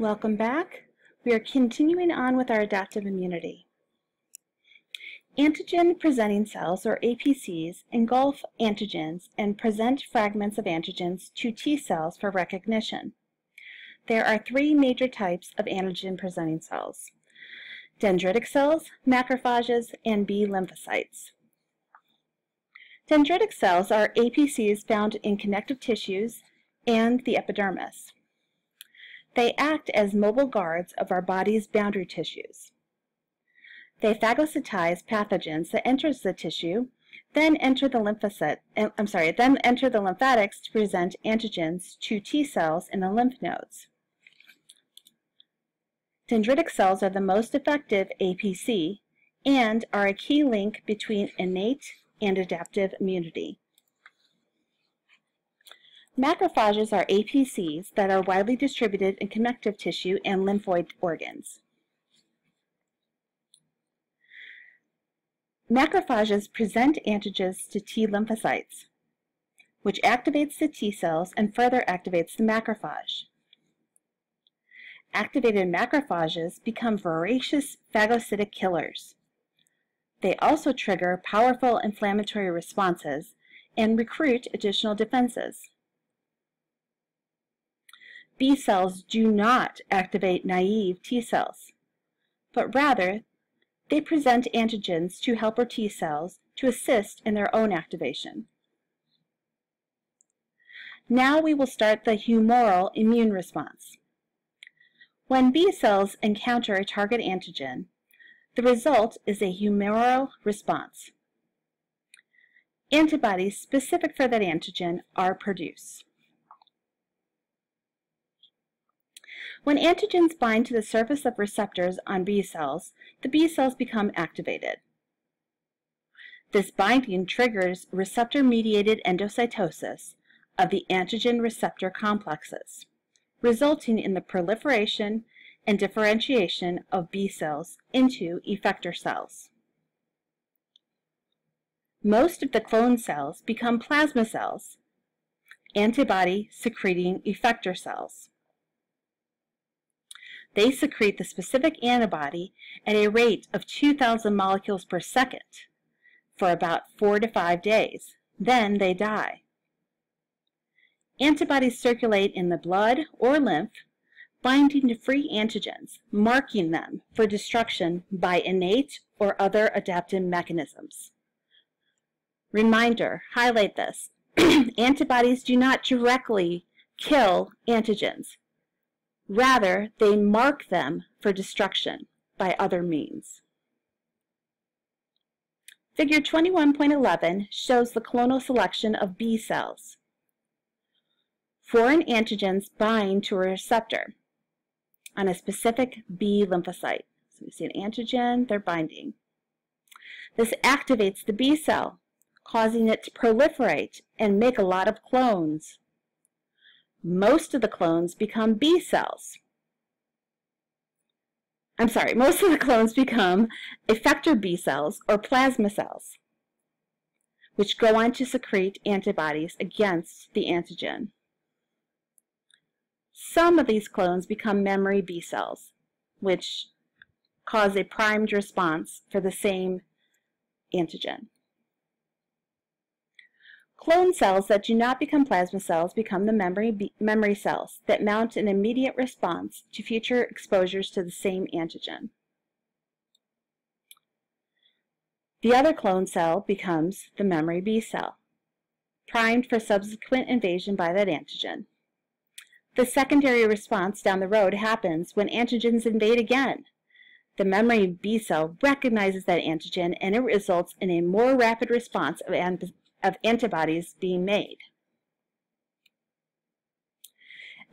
Welcome back. We are continuing on with our adaptive immunity. Antigen-presenting cells, or APCs, engulf antigens and present fragments of antigens to T cells for recognition. There are three major types of antigen-presenting cells: dendritic cells, macrophages, and B lymphocytes. Dendritic cells are APCs found in connective tissues and the epidermis. They act as mobile guards of our body's boundary tissues. They phagocytize pathogens that enters the tissue, then enter the lymphatics to present antigens to T cells in the lymph nodes. Dendritic cells are the most effective APC and are a key link between innate and adaptive immunity. Macrophages are APCs that are widely distributed in connective tissue and lymphoid organs. Macrophages present antigens to T lymphocytes, which activates the T cells and further activates the macrophage. Activated macrophages become voracious phagocytic killers. They also trigger powerful inflammatory responses and recruit additional defenses. B cells do not activate naive T cells, but rather they present antigens to helper T cells to assist in their own activation. Now we will start the humoral immune response. When B cells encounter a target antigen, the result is a humoral response. Antibodies specific for that antigen are produced. When antigens bind to the surface of receptors on B cells, the B cells become activated. This binding triggers receptor-mediated endocytosis of the antigen receptor complexes, resulting in the proliferation and differentiation of B cells into effector cells. Most of the clone cells become plasma cells, antibody-secreting effector cells. They secrete the specific antibody at a rate of 2,000 molecules per second for about 4 to 5 days. Then they die. Antibodies circulate in the blood or lymph, binding to free antigens, marking them for destruction by innate or other adaptive mechanisms. Reminder, highlight this, antibodies do not directly kill antigens. Rather, they mark them for destruction by other means. Figure 21.11 shows the clonal selection of B cells. Foreign antigens bind to a receptor on a specific B lymphocyte. So we see an antigen, they're binding. This activates the B cell, causing it to proliferate and make a lot of clones. Most of the clones become B cells. Most of the clones become effector B cells or plasma cells, which go on to secrete antibodies against the antigen. Some of these clones become memory B cells, which cause a primed response for the same antigen. Clone cells that do not become plasma cells become the memory cells that mount an immediate response to future exposures to the same antigen. The other clone cell becomes the memory B cell, primed for subsequent invasion by that antigen. The secondary response down the road happens when antigens invade again. The memory B cell recognizes that antigen, and it results in a more rapid response of antibodies being made.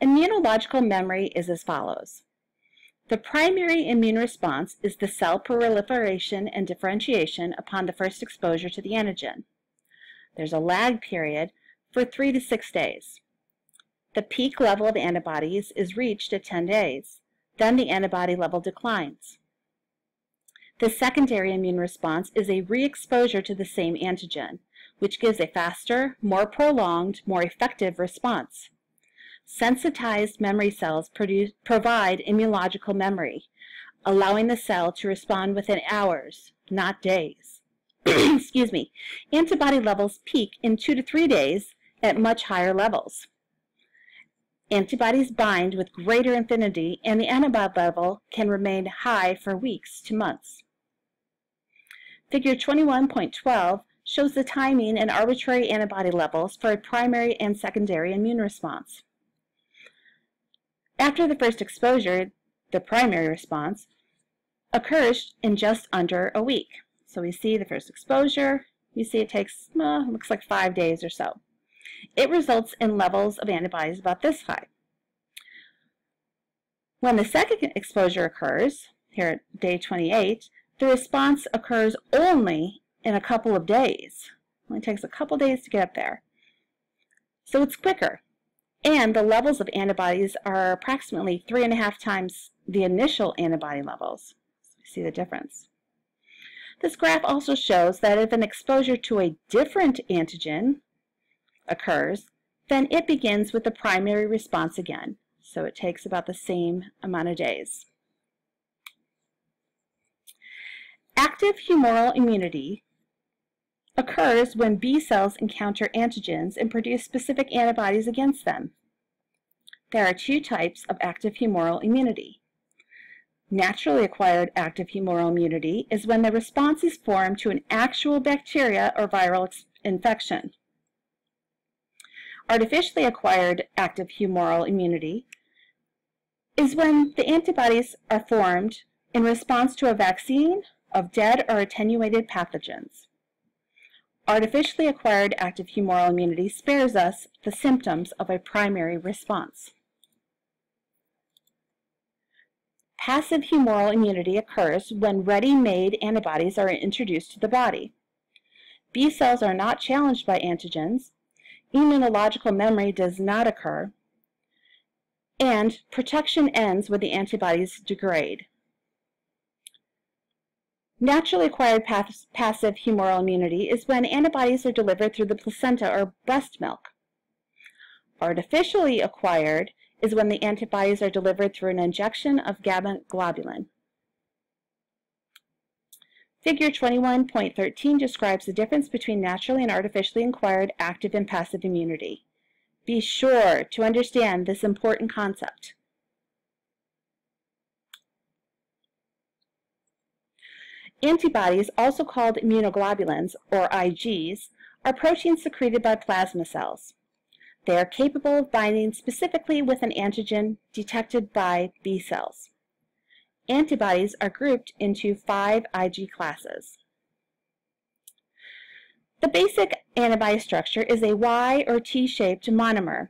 Immunological memory is as follows. The primary immune response is the cell proliferation and differentiation upon the first exposure to the antigen. There's a lag period for 3 to 6 days. The peak level of antibodies is reached at 10 days. Then the antibody level declines. The secondary immune response is a re-exposure to the same antigen, which gives a faster, more prolonged, more effective response. Sensitized memory cells provide immunological memory, allowing the cell to respond within hours, not days. Excuse me. Antibody levels peak in 2 to 3 days at much higher levels. Antibodies bind with greater affinity, and the antibody level can remain high for weeks to months. Figure 21.12 shows the timing and arbitrary antibody levels for a primary and secondary immune response. After the first exposure, the primary response occurs in just under a week. So we see the first exposure, you see it takes, looks like 5 days or so. It results in levels of antibodies about this high. When the second exposure occurs, here at day 28, the response occurs only in a couple of days. It only takes a couple days to get up there. So it's quicker. And the levels of antibodies are approximately 3.5 times the initial antibody levels. So we see the difference. This graph also shows that if an exposure to a different antigen occurs, then it begins with the primary response again. So it takes about the same amount of days. Active humoral immunity occurs when B cells encounter antigens and produce specific antibodies against them. There are 2 types of active humoral immunity. Naturally acquired active humoral immunity is when the response is formed to an actual bacteria or viral infection. Artificially acquired active humoral immunity is when the antibodies are formed in response to a vaccine of dead or attenuated pathogens. Artificially acquired active humoral immunity spares us the symptoms of a primary response. Passive humoral immunity occurs when ready-made antibodies are introduced to the body. B cells are not challenged by antigens, immunological memory does not occur, and protection ends when the antibodies degrade. Naturally acquired passive humoral immunity is when antibodies are delivered through the placenta or breast milk. Artificially acquired is when the antibodies are delivered through an injection of gamma globulin. Figure 21.13 describes the difference between naturally and artificially acquired active and passive immunity. Be sure to understand this important concept. Antibodies, also called immunoglobulins, or Igs, are proteins secreted by plasma cells. They are capable of binding specifically with an antigen detected by B cells. Antibodies are grouped into 5 Ig classes. The basic antibody structure is a Y or T-shaped monomer,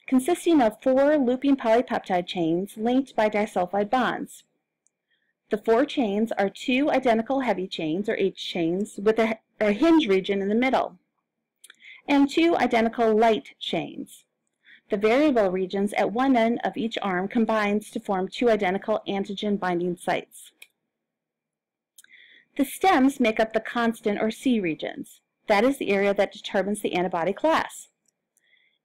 consisting of 4 looping polypeptide chains linked by disulfide bonds. The 4 chains are 2 identical heavy chains, or H chains, with a hinge region in the middle, and 2 identical light chains. The variable regions at one end of each arm combines to form 2 identical antigen binding sites. The stems make up the constant or C regions. That is the area that determines the antibody class.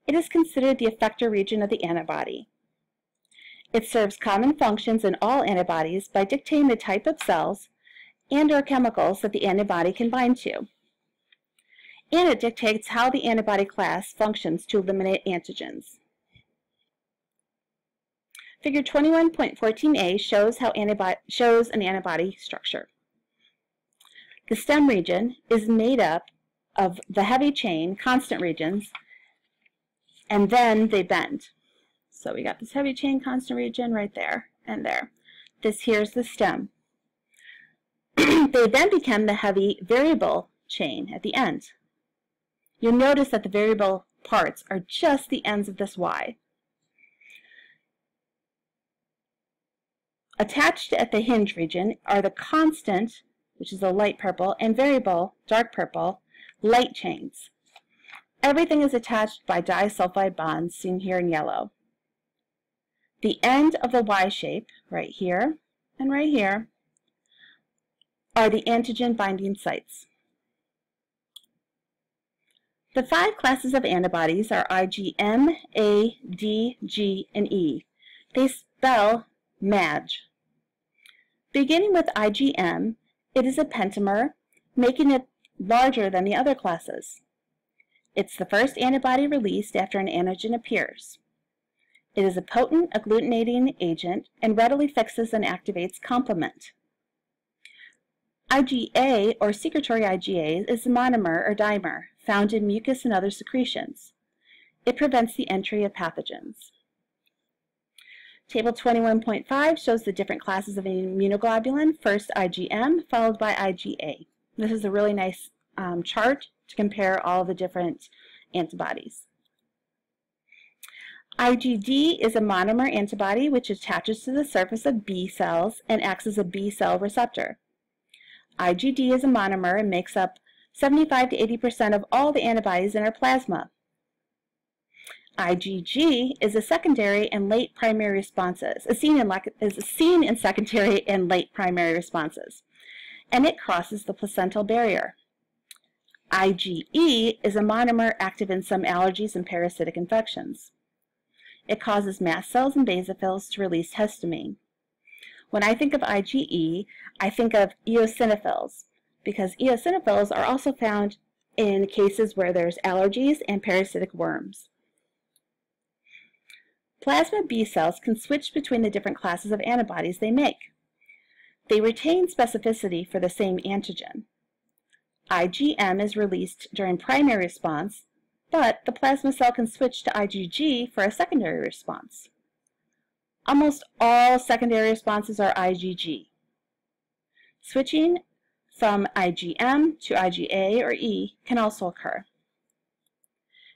It is considered the effector region of the antibody. It serves common functions in all antibodies by dictating the type of cells and/or chemicals that the antibody can bind to. And it dictates how the antibody class functions to eliminate antigens. Figure 21.14a shows an antibody structure. The stem region is made up of the heavy chain constant regions, and then they bend. So we got this heavy chain constant region right there and there. This here's the stem. They then become the heavy variable chain at the end. You'll notice that the variable parts are just the ends of this Y. Attached at the hinge region are the constant, which is a light purple, and variable, dark purple, light chains. Everything is attached by disulfide bonds, seen here in yellow. The end of the Y shape, right here and right here, are the antigen binding sites. The 5 classes of antibodies are IgM, A, D, G, and E. They spell MAG. Beginning with IgM, it is a pentamer, making it larger than the other classes. It's the first antibody released after an antigen appears. It is a potent agglutinating agent and readily fixes and activates complement. IgA, or secretory IgA, is a monomer or dimer found in mucus and other secretions. It prevents the entry of pathogens. Table 21.5 shows the different classes of immunoglobulin, first IgM, followed by IgA. This is a really nice chart to compare all the different antibodies. IgD is a monomer antibody which attaches to the surface of B cells and acts as a B cell receptor. IgD is a monomer and makes up 75 to 80% of all the antibodies in our plasma. IgG is a secondary and late primary responses, is seen in secondary and late primary responses, and it crosses the placental barrier. IgE is a monomer active in some allergies and parasitic infections. It causes mast cells and basophils to release histamine. When I think of IgE, I think of eosinophils, because eosinophils are also found in cases where there's allergies and parasitic worms. Plasma B cells can switch between the different classes of antibodies they make. They retain specificity for the same antigen. IgM is released during primary response, but the plasma cell can switch to IgG for a secondary response. Almost all secondary responses are IgG. Switching from IgM to IgA or E can also occur.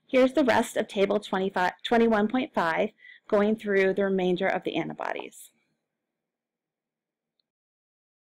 Here's the rest of table 21.5 going through the remainder of the antibodies.